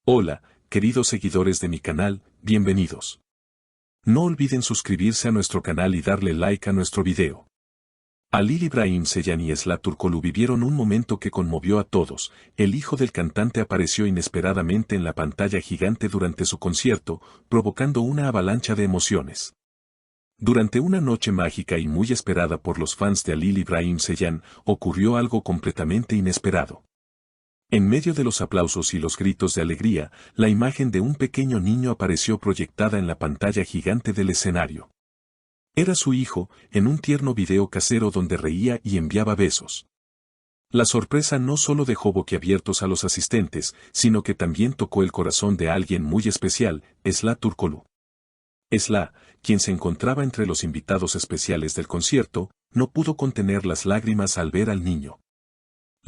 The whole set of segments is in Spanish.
Hola, queridos seguidores de mi canal, bienvenidos. No olviden suscribirse a nuestro canal y darle like a nuestro video. Halil İbrahim Ceylan y Esla Turkoglu vivieron un momento que conmovió a todos. El hijo del cantante apareció inesperadamente en la pantalla gigante durante su concierto, provocando una avalancha de emociones. Durante una noche mágica y muy esperada por los fans de Halil İbrahim Ceylan, ocurrió algo completamente inesperado. En medio de los aplausos y los gritos de alegría, la imagen de un pequeño niño apareció proyectada en la pantalla gigante del escenario. Era su hijo, en un tierno video casero donde reía y enviaba besos. La sorpresa no solo dejó boquiabiertos a los asistentes, sino que también tocó el corazón de alguien muy especial, Esla Turkoglu. Esla, quien se encontraba entre los invitados especiales del concierto, no pudo contener las lágrimas al ver al niño.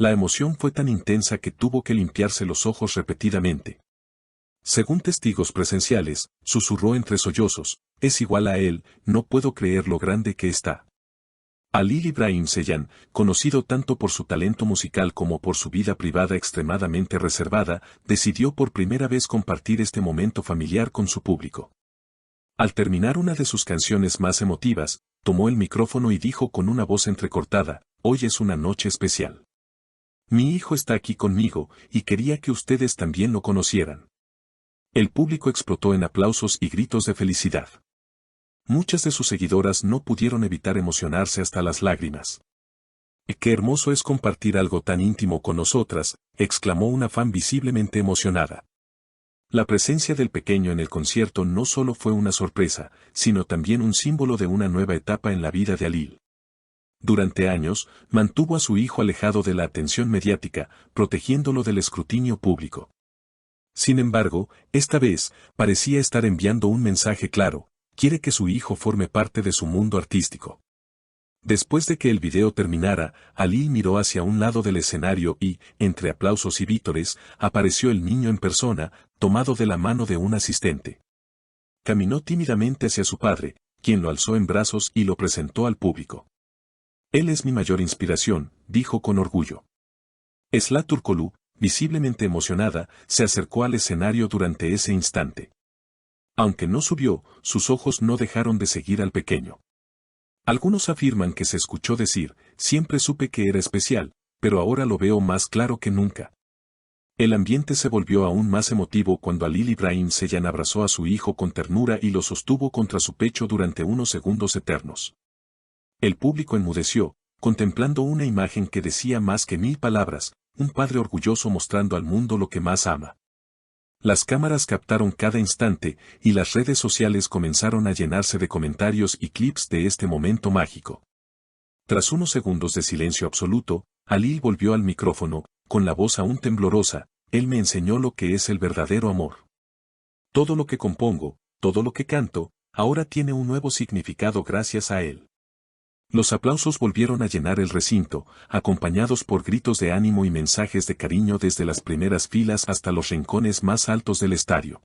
La emoción fue tan intensa que tuvo que limpiarse los ojos repetidamente. Según testigos presenciales, susurró entre sollozos, «Es igual a él, no puedo creer lo grande que está». Halil İbrahim Ceylan, conocido tanto por su talento musical como por su vida privada extremadamente reservada, decidió por primera vez compartir este momento familiar con su público. Al terminar una de sus canciones más emotivas, tomó el micrófono y dijo con una voz entrecortada, «Hoy es una noche especial. Mi hijo está aquí conmigo, y quería que ustedes también lo conocieran». El público explotó en aplausos y gritos de felicidad. Muchas de sus seguidoras no pudieron evitar emocionarse hasta las lágrimas. «Qué hermoso es compartir algo tan íntimo con nosotras», exclamó una fan visiblemente emocionada. La presencia del pequeño en el concierto no solo fue una sorpresa, sino también un símbolo de una nueva etapa en la vida de Halil. Durante años, mantuvo a su hijo alejado de la atención mediática, protegiéndolo del escrutinio público. Sin embargo, esta vez, parecía estar enviando un mensaje claro: quiere que su hijo forme parte de su mundo artístico. Después de que el video terminara, Halil miró hacia un lado del escenario y, entre aplausos y vítores, apareció el niño en persona, tomado de la mano de un asistente. Caminó tímidamente hacia su padre, quien lo alzó en brazos y lo presentó al público. «Él es mi mayor inspiración», dijo con orgullo. Esla Turkoglu, visiblemente emocionada, se acercó al escenario durante ese instante. Aunque no subió, sus ojos no dejaron de seguir al pequeño. Algunos afirman que se escuchó decir, «Siempre supe que era especial, pero ahora lo veo más claro que nunca». El ambiente se volvió aún más emotivo cuando Halil İbrahim Ceylan abrazó a su hijo con ternura y lo sostuvo contra su pecho durante unos segundos eternos. El público enmudeció, contemplando una imagen que decía más que 1000 palabras, un padre orgulloso mostrando al mundo lo que más ama. Las cámaras captaron cada instante, y las redes sociales comenzaron a llenarse de comentarios y clips de este momento mágico. Tras unos segundos de silencio absoluto, Halil volvió al micrófono, con la voz aún temblorosa: «Él me enseñó lo que es el verdadero amor. Todo lo que compongo, todo lo que canto, ahora tiene un nuevo significado gracias a él». Los aplausos volvieron a llenar el recinto, acompañados por gritos de ánimo y mensajes de cariño desde las primeras filas hasta los rincones más altos del estadio.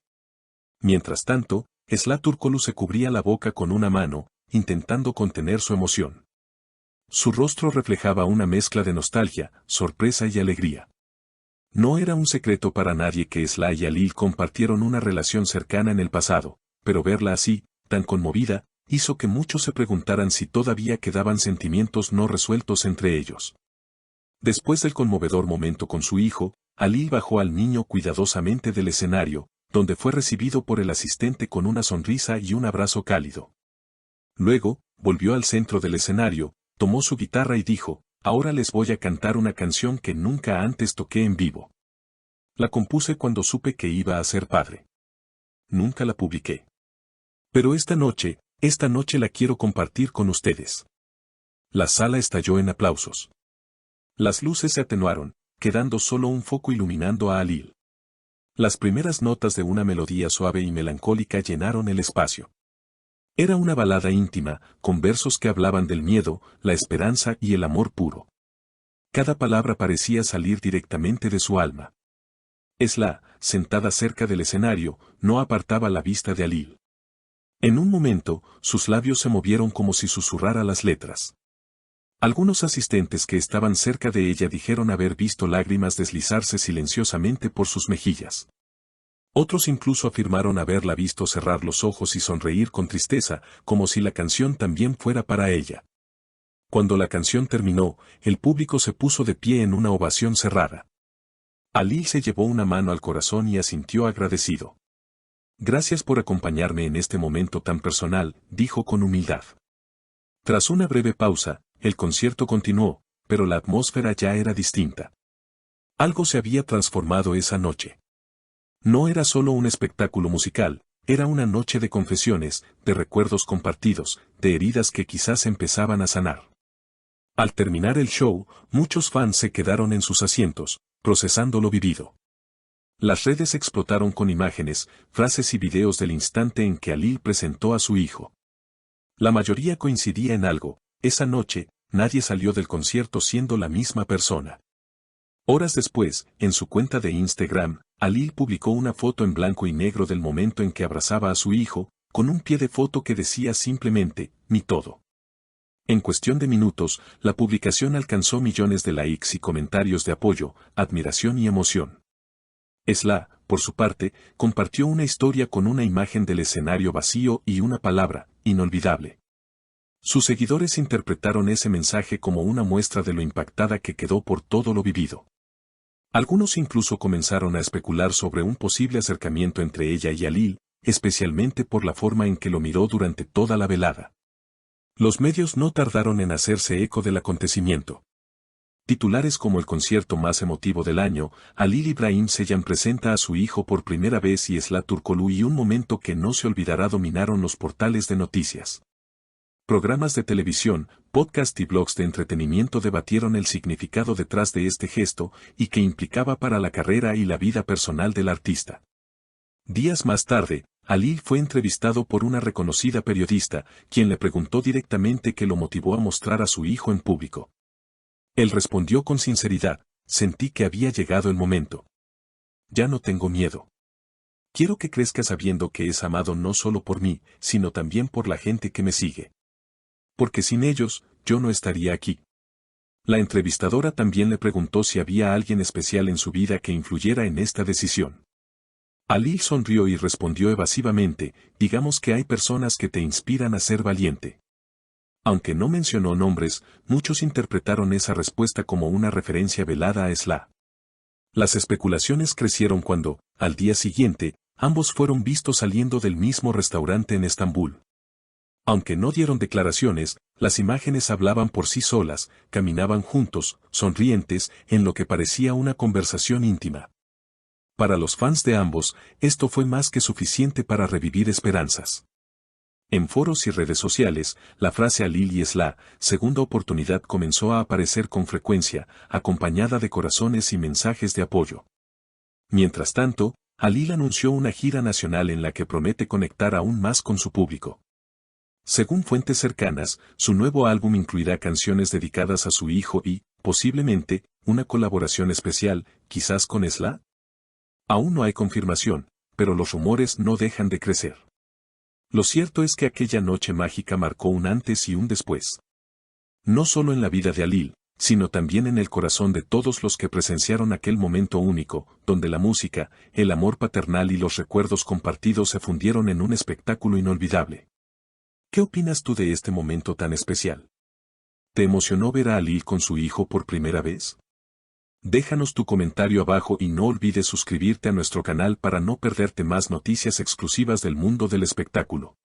Mientras tanto, Esla Turkoglu se cubría la boca con una mano, intentando contener su emoción. Su rostro reflejaba una mezcla de nostalgia, sorpresa y alegría. No era un secreto para nadie que Esla y Halil compartieron una relación cercana en el pasado, pero verla así, tan conmovida, hizo que muchos se preguntaran si todavía quedaban sentimientos no resueltos entre ellos. Después del conmovedor momento con su hijo, Halil bajó al niño cuidadosamente del escenario, donde fue recibido por el asistente con una sonrisa y un abrazo cálido. Luego, volvió al centro del escenario, tomó su guitarra y dijo: «Ahora les voy a cantar una canción que nunca antes toqué en vivo. La compuse cuando supe que iba a ser padre. Nunca la publiqué. Pero esta noche la quiero compartir con ustedes». La sala estalló en aplausos. Las luces se atenuaron, quedando solo un foco iluminando a Halil. Las primeras notas de una melodía suave y melancólica llenaron el espacio. Era una balada íntima, con versos que hablaban del miedo, la esperanza y el amor puro. Cada palabra parecía salir directamente de su alma. Esla, sentada cerca del escenario, no apartaba la vista de Halil. En un momento, sus labios se movieron como si susurrara las letras. Algunos asistentes que estaban cerca de ella dijeron haber visto lágrimas deslizarse silenciosamente por sus mejillas. Otros incluso afirmaron haberla visto cerrar los ojos y sonreír con tristeza, como si la canción también fuera para ella. Cuando la canción terminó, el público se puso de pie en una ovación cerrada. Ali se llevó una mano al corazón y asintió agradecido. Gracias por acompañarme en este momento tan personal, dijo con humildad. Tras una breve pausa, el concierto continuó, pero la atmósfera ya era distinta. Algo se había transformado esa noche. No era solo un espectáculo musical, era una noche de confesiones, de recuerdos compartidos, de heridas que quizás empezaban a sanar. Al terminar el show, muchos fans se quedaron en sus asientos, procesando lo vivido. Las redes explotaron con imágenes, frases y videos del instante en que Ali presentó a su hijo. La mayoría coincidía en algo: esa noche, nadie salió del concierto siendo la misma persona. Horas después, en su cuenta de Instagram, Ali publicó una foto en blanco y negro del momento en que abrazaba a su hijo, con un pie de foto que decía simplemente, mi todo. En cuestión de minutos, la publicación alcanzó millones de likes y comentarios de apoyo, admiración y emoción. Esla, por su parte, compartió una historia con una imagen del escenario vacío y una palabra, inolvidable. Sus seguidores interpretaron ese mensaje como una muestra de lo impactada que quedó por todo lo vivido. Algunos incluso comenzaron a especular sobre un posible acercamiento entre ella y Ali, especialmente por la forma en que lo miró durante toda la velada. Los medios no tardaron en hacerse eco del acontecimiento. Titulares como el concierto más emotivo del año, Halil İbrahim Ceylan presenta a su hijo por primera vez y Esla Turkoglu y un momento que no se olvidará dominaron los portales de noticias. Programas de televisión, podcast y blogs de entretenimiento debatieron el significado detrás de este gesto y qué implicaba para la carrera y la vida personal del artista. Días más tarde, Ali fue entrevistado por una reconocida periodista, quien le preguntó directamente qué lo motivó a mostrar a su hijo en público. Él respondió con sinceridad: sentí que había llegado el momento. Ya no tengo miedo. Quiero que crezca sabiendo que es amado no solo por mí, sino también por la gente que me sigue. Porque sin ellos, yo no estaría aquí. La entrevistadora también le preguntó si había alguien especial en su vida que influyera en esta decisión. Ali sonrió y respondió evasivamente: digamos que hay personas que te inspiran a ser valiente. Aunque no mencionó nombres, muchos interpretaron esa respuesta como una referencia velada a Esla. Las especulaciones crecieron cuando, al día siguiente, ambos fueron vistos saliendo del mismo restaurante en Estambul. Aunque no dieron declaraciones, las imágenes hablaban por sí solas, caminaban juntos, sonrientes, en lo que parecía una conversación íntima. Para los fans de ambos, esto fue más que suficiente para revivir esperanzas. En foros y redes sociales, la frase Halil y Esla, segunda oportunidad, comenzó a aparecer con frecuencia, acompañada de corazones y mensajes de apoyo. Mientras tanto, Halil anunció una gira nacional en la que promete conectar aún más con su público. Según fuentes cercanas, su nuevo álbum incluirá canciones dedicadas a su hijo y, posiblemente, una colaboración especial, quizás con Esla. Aún no hay confirmación, pero los rumores no dejan de crecer. Lo cierto es que aquella noche mágica marcó un antes y un después. No solo en la vida de Halil, sino también en el corazón de todos los que presenciaron aquel momento único, donde la música, el amor paternal y los recuerdos compartidos se fundieron en un espectáculo inolvidable. ¿Qué opinas tú de este momento tan especial? ¿Te emocionó ver a Halil con su hijo por primera vez? Déjanos tu comentario abajo y no olvides suscribirte a nuestro canal para no perderte más noticias exclusivas del mundo del espectáculo.